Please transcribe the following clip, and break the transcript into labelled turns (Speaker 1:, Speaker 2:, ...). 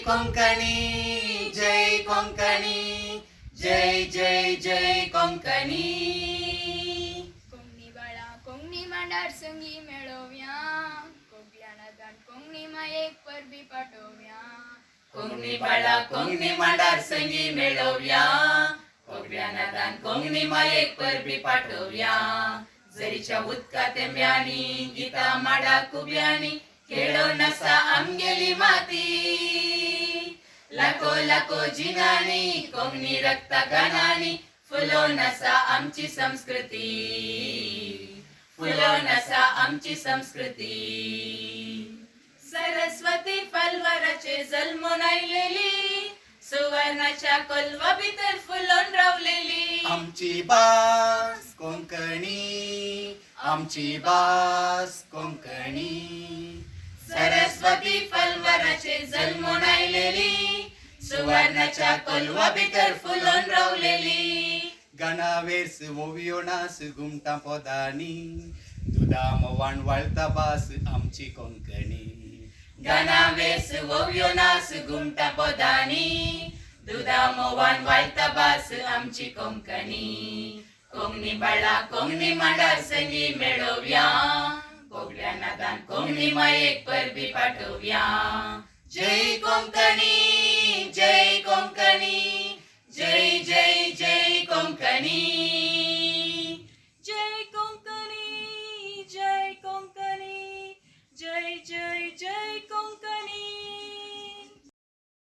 Speaker 1: कोंकणी, जय कोंकणी, जय जय जय कोंकणी.
Speaker 2: कोंकणी बाळा कोंकणी मांडार संगी मेळोव्या, कोगल्याना दान कोंकणी मा एक परबी पाठोव्या.
Speaker 1: कोंकणी बाळा कोंकणी मांडार संगी मेळोव्या, कोगल्याना दान कोंकणी मा एक परबी पाठोव्या. झरीच्या उदका तेंब्यांनी, गिता माडा कुब्यांनी, खेळोन आसा आमगेली माती. लाखो लाखो जिनांनी, कोंकणी रक्ता गानांनी, फुलोन आसा आमची संस्कृती, फुलोन आसा आमची संस्कृती. सरस्वती पलवराचे जल्मून आयलेली, सुवर्णाच्या कोलवा भितर फुलोन रावलेली.
Speaker 3: आमची भास कोंकणी, आमची भास कोंकणी.
Speaker 1: सरस्वती पलवराचे जल्मून आयलेली, सुवर्णाच्या कोलवा भितर फुलोन रावलेली.
Speaker 3: गणावेस ओवियो नास घुमटा पोदानी, दुधा मोवाण वाळता भास आमची कोंकणी.
Speaker 1: गानावेस वोव्यो नास घुमटा पोदानी, दुधा मोवान वाळता भास आमची कोंकणी. कोंकणी बाळा कोंकणी मांडार संगी मेळोव्या, कोगल्या नादान कोंकणी मा एक परबी पाठोव्या. जय कोंकणी, जय कोंकणी.